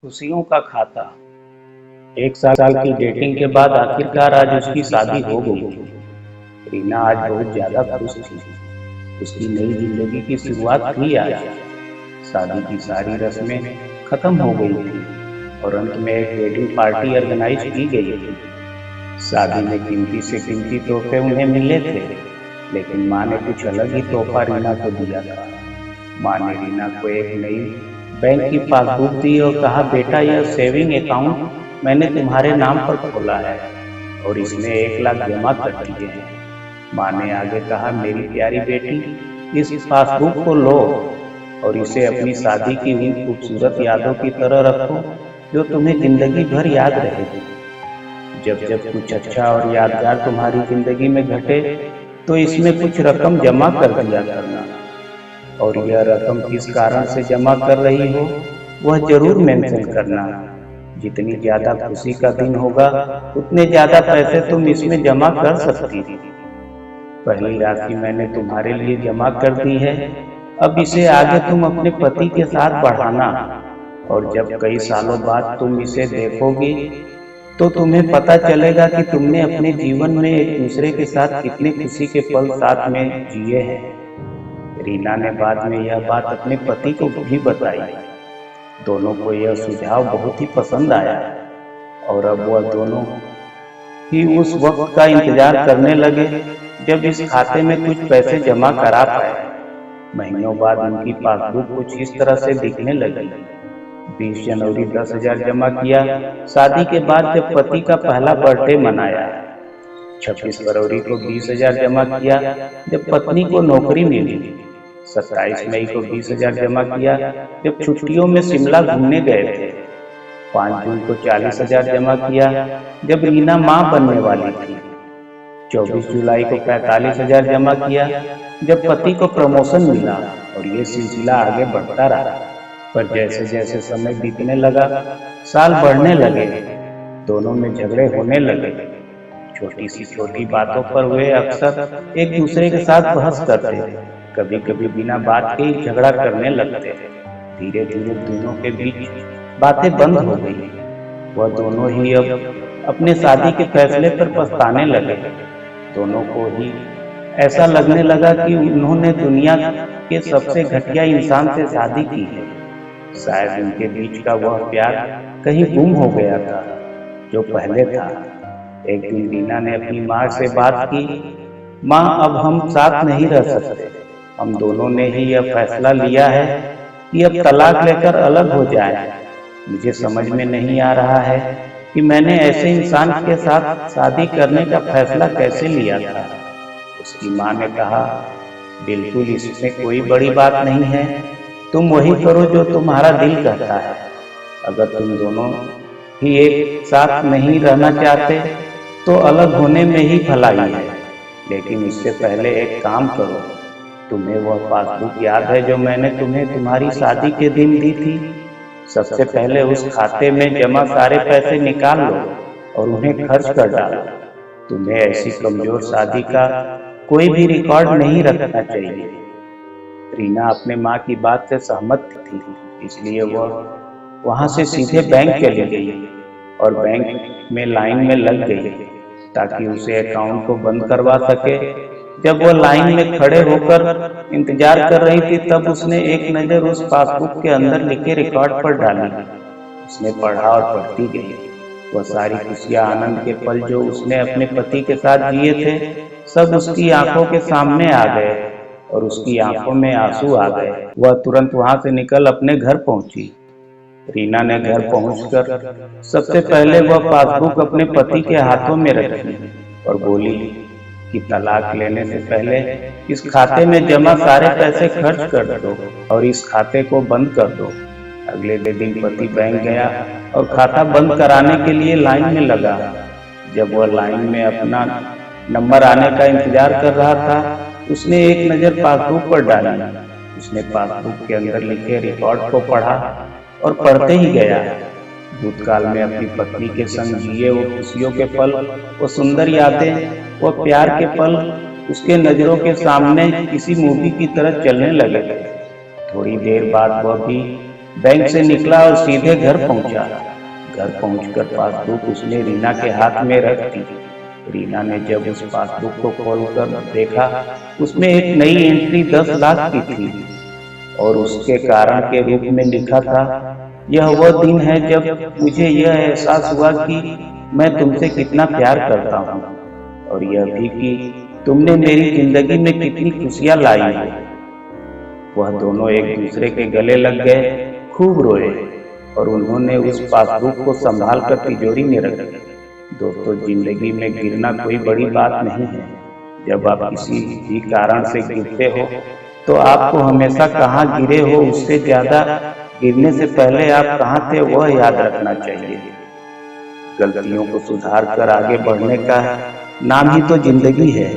खुशियों का खाता। एक साल की डेटिंग के बाद आखिरकार आज उसकी शादी हो गई थी। रीना आज बहुत ज्यादा खुश थी। उसकी नई जिंदगी की शुरुआत थी आज। शादी की सारी रस्में खत्म हो गई थी और अंत में एक वेडिंग पार्टी ऑर्गेनाइज की गई थी। शादी में कीमती से कीमती तोहफे उन्हें मिले थे, लेकिन माँ ने कुछ अलग ही तोहफा रीना को दिया था। माँ ने रीना को एक नई बैंक की पासबुक दी और कहा, बेटा यह सेविंग अकाउंट मैंने तुम्हारे नाम पर खोला है और इसमें 1 लाख जमा कर दिए हैं। माँ ने आगे कहा, मेरी प्यारी बेटी, इस पासबुक को लो और इसे अपनी शादी की उन खूबसूरत यादों की तरह रखो जो तुम्हें जिंदगी भर याद रहेगी। जब जब कुछ अच्छा और यादगार तुम्हारी जिंदगी में घटे तो इसमें कुछ रकम जमा कर दिया करना, और यह रकम किस कारण से जमा कर रही हो वह जरूर मेंशन करना। जितनी ज्यादा खुशी का दिन होगा उतने ज्यादा पैसे तुम इसमें जमा कर सकती थी। पहली राशि मैंने तुम्हारे लिए जमा कर दी है, अब इसे आगे तुम अपने पति के साथ बढ़ाना, और जब कई सालों बाद तुम इसे देखोगी तो तुम्हें पता चलेगा कि तुमने अपने जीवन में एक दूसरे के साथ कितने खुशी के पल साथ में जिए हैं। रीना ने बाद में यह बात अपने पति को भी बताई। दोनों को यह सुझाव बहुत ही पसंद आया और अब वह दोनों ही उस वक्त का इंतजार करने लगे जब इस खाते में कुछ पैसे जमा करा पाए। महीनों बाद उनकी पासबुक कुछ इस तरह से दिखने लगी। 20 जनवरी 10,000 जमा किया। शादी के बाद जब पति का पहला बर्थडे मनाया। 26 फरवरी को 20,000 जमा किया जब पत्नी को नौकरी मिली। 27 मई को 20,000 जमा किया जब छुट्टियों में शिमला घूमने गए थे। 5 जून को 40,000 जमा किया जब रीना मां बनने वाली थी। 24 जुलाई को 45,000 जमा किया जब पति को प्रमोशन मिला, और ये सिलसिला आगे बढ़ता रहा। पर जैसे जैसे समय बीतने लगा, साल बढ़ने लगे, दोनों में झगड़े होने लगे। छोटी सी छोटी बातों पर वे अक्सर एक दूसरे के साथ बहस करते, कभी कभी बिना बात के ही झगड़ा करने लगते। धीरे धीरे दोनों के बीच बातें बंद हो गई। वह दोनों ही अब अपने शादी के फैसले पर पछताने लगे। दोनों को ही ऐसा लगने लगा कि उन्होंने दुनिया के सबसे घटिया इंसान से शादी की है। शायद उनके बीच का वह प्यार कहीं गुम हो गया था जो पहले था। एक दिन रीना ने अपनी माँ से बात की, माँ अब हम साथ नहीं रह सकते। हम दोनों ने ही यह फैसला लिया है कि अब तलाक लेकर अलग हो जाएं। मुझे समझ में नहीं आ रहा है कि मैंने ऐसे इंसान के साथ शादी करने का फैसला कैसे लिया था। उसकी माँ ने कहा, बिल्कुल इसमें कोई बड़ी बात नहीं है, तुम वही करो जो तुम्हारा दिल कहता है। अगर तुम दोनों ही एक साथ नहीं रहना चाहते तो अलग होने में ही भलाई है, लेकिन इससे पहले एक काम करो। तुम्हें वह पासबुक याद है जो मैंने तुम्हें तुम्हारी शादी के दिन दी थी? सबसे पहले उस खाते में जमा सारे पैसे निकाल लो और उन्हें खर्च कर डालो। तुम्हें ऐसी कमजोर शादी का कोई भी रिकॉर्ड नहीं रखना चाहिए। रीना अपने माँ की बात से सहमत थी, इसलिए वह वहां से सीधे बैंक चली गई और बैंक में लाइन में लग गई ताकि उसे अकाउंट को बंद करवा सके। जब वह लाइन में खड़े होकर इंतजार कर रही थी, तब उसने एक नज़र उस पासबुक के अंदर लिखे रिकॉर्ड पर डाली। उसने पढ़ा और पढ़ती गई। वह सारी खुशियां, आनंद के पल जो उसने अपने पति के साथ जिए थे, सब उसकी आंखों के सामने आ गए और उसकी आंखों में आंसू आ गए। वह तुरंत वहां से निकल अपने घर पहुंची। रीना ने घर पहुंचकर सबसे पहले वह पासबुक अपने पति के हाथों में रखी और बोली कि तलाक लेने से पहले इस खाते में जमा सारे पैसे खर्च कर दो और इस खाते को बंद कर दो। अगले दिन पति बैंक गया और खाता बंद कराने के लिए लाइन में लगा। जब वह लाइन में अपना नंबर आने का इंतजार कर रहा था, उसने एक नज़र पासबुक पर डाली। उसने पासबुक के अंदर लिखे रिकॉर्ड को पढ़ा और पढ़ते ही गया। भूतकाल में अपनी पत्नी के संग जिए वो खुशियों के पल, वो सुंदर यादें, वो प्यार के पल उसके नजरों के सामने किसी मूवी की तरह चलने लगे। थोड़ी देर बाद वह भी बैंक से निकला और सीधे घर पहुंचा। घर पहुंचकर पासबुक उसने रीना के हाथ में रख दी। रीना ने जब उस पासबुक को खोलकर देखा, उसमें एक नई एंट्री 10 लाख की थी और उसके कारण के रूप में लिखा था, यह वह दिन है जब मुझे यह एहसास हुआ कि मैं तुमसे कितना प्यार करता हूँ, और यह भी कि तुमने मेरी जिंदगी में कितनी खुशियां लाई हो। वह दोनों एक दूसरे के गले लग गए, खूब रोए और उन्होंने उस पासबुक को संभाल कर तिजोरी में रख दिया। दोस्तों, जिंदगी में गिरना कोई बड़ी बात नहीं है। जब आप किसी भी कारण से गिरते हो तो आपको हमेशा कहाँ गिरे हो उससे ज्यादा गिरने से पहले आप कहाँ थे वह याद रखना चाहिए। गलतियों को सुधार कर आगे बढ़ने का नाम ही तो जिंदगी है।